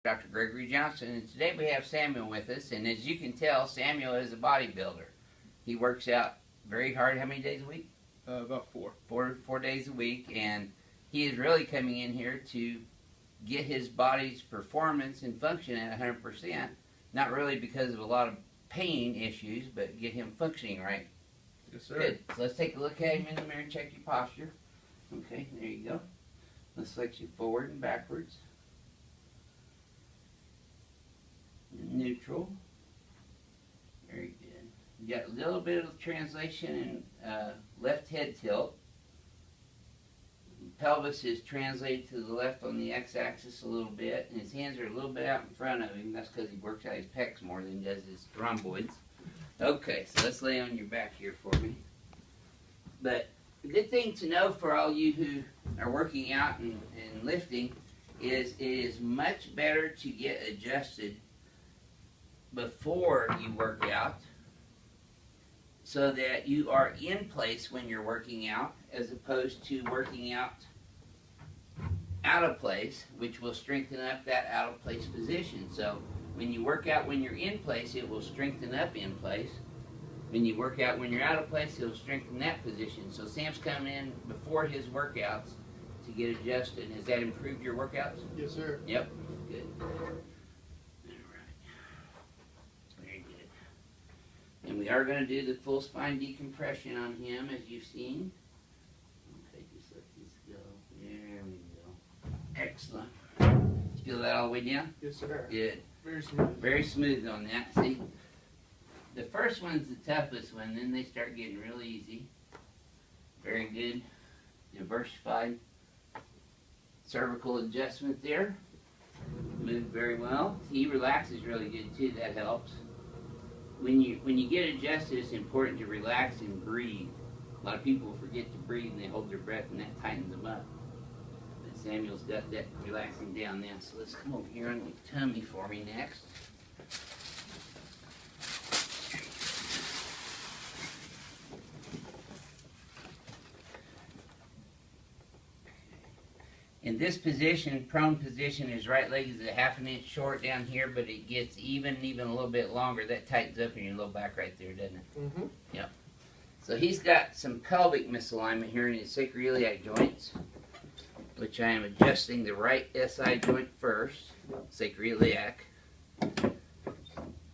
Dr. Gregory Johnson, and today we have Samuel with us. And as you can tell, Samuel is a bodybuilder. He works out very hard. How many days a week? About four. Four days a week, and he is really coming in here to get his body's performance and function at 100%. Not really because of a lot of pain issues, but get him functioning right. Yes, sir. Good. So let's take a look at him in the mirror and check your posture. Okay, there you go. Let's flex you forward and backwards. Neutral. Very good. You got a little bit of translation and left head tilt. Pelvis is translated to the left on the x-axis a little bit, and his hands are a little bit out in front of him. That's because he works out his pecs more than he does his rhomboids. Okay, so let's lay on your back here for me. But the good thing to know for all you who are working out and lifting is it is much better to get adjusted before you work out so that you are in place when you're working out, as opposed to working out of place, which will strengthen up that out of place position. So when you work out when you're in place, it will strengthen up in place. When you work out when you're out of place, it will strengthen that position. So Sam's coming in before his workouts to get adjusted. Has that improved your workouts? Yes, sir. Yep. Good. And we are going to do the full spine decompression on him, as you've seen. Okay, just let this go. There we go. Excellent. You feel that all the way down? Yes, sir. Good. Very smooth. Very smooth on that. See, the first one's the toughest one, then they start getting real easy. Very good. Diversified cervical adjustment there. Moved very well. He relaxes really good too. That helps. When you get adjusted, it's important to relax and breathe. A lot of people forget to breathe and they hold their breath, and that tightens them up. But Samuel's got that relaxing down now. So let's come over here on the tummy for me next. In this position, prone position, his right leg is a ½ an inch short down here, but it gets even a little bit longer. That tightens up in your low back right there, doesn't it? Mm-hmm. Yep. So he's got some pelvic misalignment here in his sacroiliac joints, which I am adjusting the right SI joint first, sacroiliac. The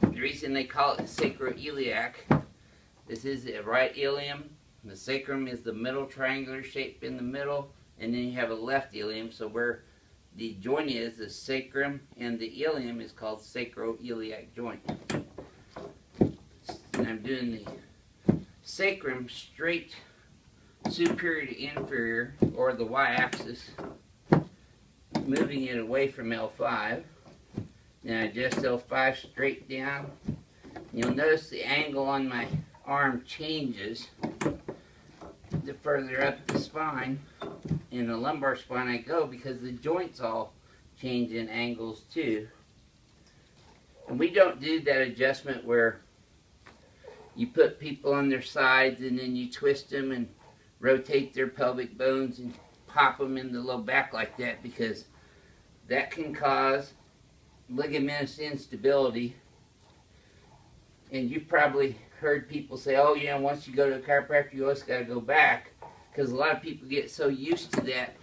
reason they call it sacroiliac, this is a right ilium. The sacrum is the middle triangular shape in the middle. And then you have a left ilium, so where the joint is, the sacrum, and the ilium is called sacroiliac joint. And I'm doing the sacrum straight superior to inferior, or the y-axis, moving it away from L5. Then I adjust L5 straight down. You'll notice the angle on my arm changes the further up the spine. In the lumbar spine I go, because the joints all change in angles too. And we don't do that adjustment where you put people on their sides and then you twist them and rotate their pelvic bones and pop them in the low back like that, because that can cause ligamentous instability. And you've probably heard people say, oh, you know, once you go to a chiropractor, you always got to go back. Because a lot of people get so used to that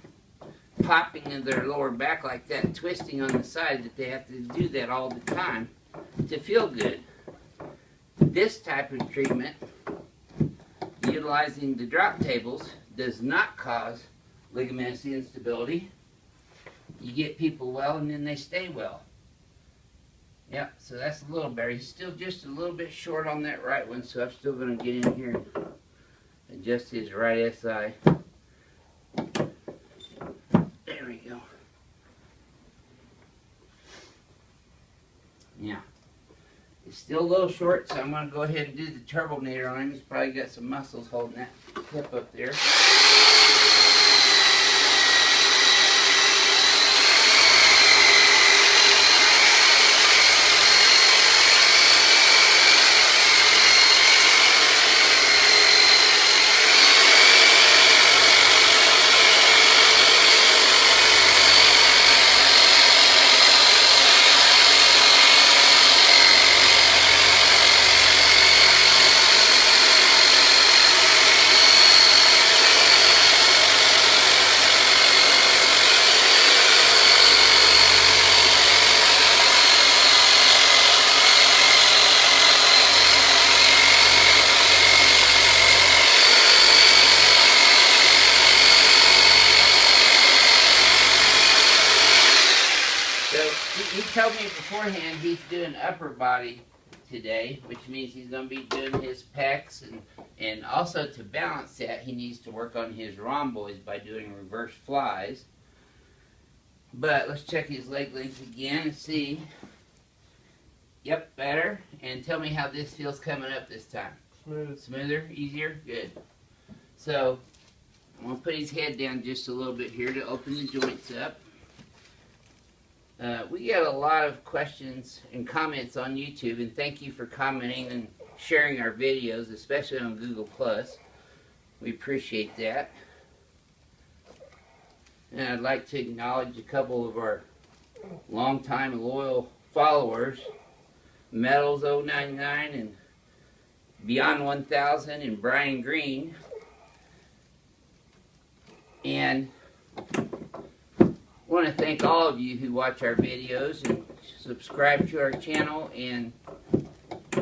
popping in their lower back like that, twisting on the side, that they have to do that all the time to feel good. This type of treatment, utilizing the drop tables, does not cause ligamentous instability. You get people well and then they stay well. Yep, so that's a little better. He's still just a little bit short on that right one, so I'm still going to get in here and adjust his right SI. There we go. Now, it's still a little short, so I'm going to go ahead and do the turbinator on him. He's probably got some muscles holding that hip up there. He told me beforehand he's doing upper body today, which means he's going to be doing his pecs, and also to balance that, he needs to work on his rhomboids by doing reverse flies. But let's check his leg length again and see. Yep, better. And tell me how this feels coming up this time. Smooth. Smoother, easier, good. So I'm going to put his head down just a little bit here to open the joints up. We get a lot of questions and comments on YouTube, and thank you for commenting and sharing our videos, especially on Google+. We appreciate that. And I'd like to acknowledge a couple of our longtime loyal followers, Metals099 and Beyond 1000 and Brian Green. And I want to thank all of you who watch our videos and subscribe to our channel, and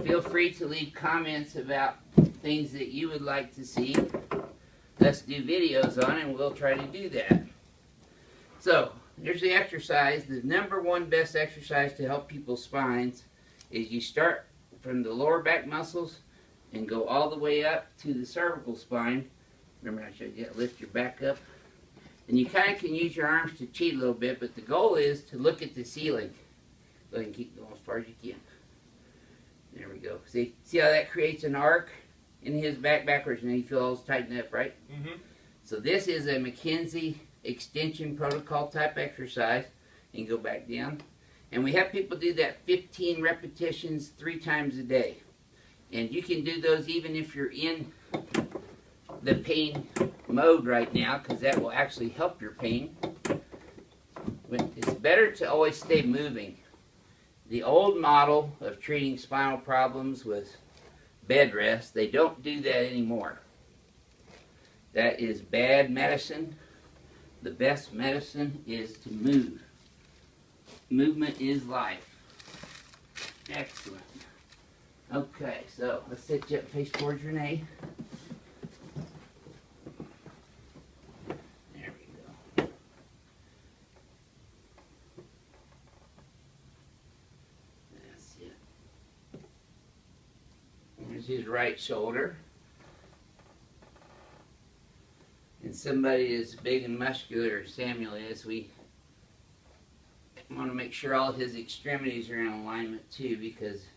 feel free to leave comments about things that you would like to see us do videos on, and we'll try to do that. So, here's the exercise. The #1 best exercise to help people's spines is you start from the lower back muscles and go all the way up to the cervical spine. Remember I showed you that, lift your back up. And you kind of can use your arms to cheat a little bit, but the goal is to look at the ceiling. Go ahead and keep going as far as you can. There we go. See how that creates an arc in his back backwards, and you feel all tightened up, right? Mm-hmm. So this is a McKenzie extension protocol type exercise. You can go back down. And we have people do that 15 repetitions 3 times a day. And you can do those even if you're in the pain mode right now, because that will actually help your pain. But it's better to always stay moving. The old model of treating spinal problems was bed rest. They don't do that anymore. That is bad medicine. The best medicine is to move. Movement is life. Excellent. Okay, so let's set you up face towards Renee. There we go. That's it. There's his right shoulder. And somebody as big and muscular as Samuel is, we want to make sure all his extremities are in alignment too, because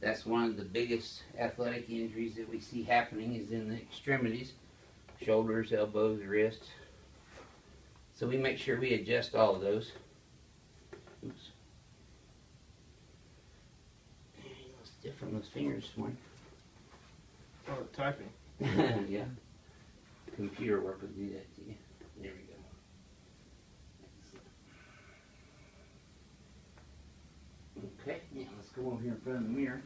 that's one of the biggest athletic injuries that we see happening is in the extremities. Shoulders, elbows, wrists. So we make sure we adjust all of those. Oops. Let's stiff from those fingers this morning. Oh, typing. Yeah. Computer work would do that to you. There we go. Okay, now let's go over here in front of the mirror.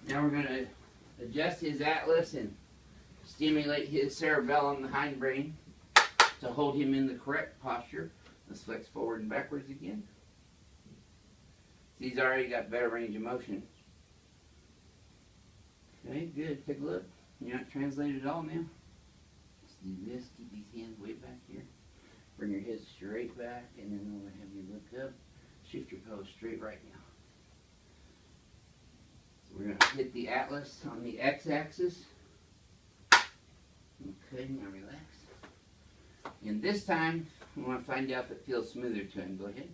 Now we're going to adjust his atlas and stimulate his cerebellum, the hindbrain, to hold him in the correct posture. Let's flex forward and backwards again. He's already got better range of motion. Okay, good. Take a look. You're not translated at all now. Let's do this. Keep these hands way back here. Bring your head straight back, and then we'll have you look up. Shift your pelvis straight right now. So we're going to hit the atlas on the x-axis. Okay, now relax. And this time, we want to find out if it feels smoother to him. Go ahead.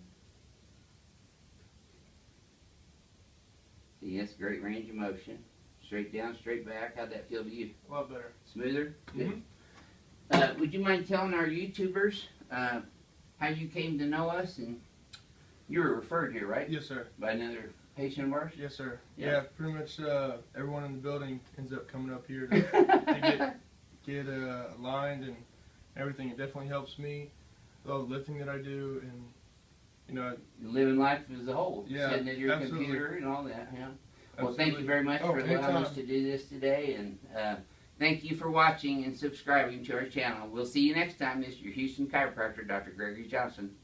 See, yes, great range of motion. Straight down, straight back. How'd that feel to you? A lot better. Smoother? Good. Mm-hmm. Would you mind telling our YouTubers how you came to know us? And you were referred here, right? Yes, sir. By another patient of ours? Yes, sir. Yeah. Yeah, pretty much everyone in the building ends up coming up here to get aligned and everything. It definitely helps me. All the lifting that I do, and you know, Living life as a whole. Yeah, Sitting at your absolutely. computer and all that. Yeah. Well, Absolutely. thank you very much for allowing us to do this today. And thank you for watching and subscribing to our channel. We'll see you next time. This is your Houston chiropractor, Dr. Gregory Johnson.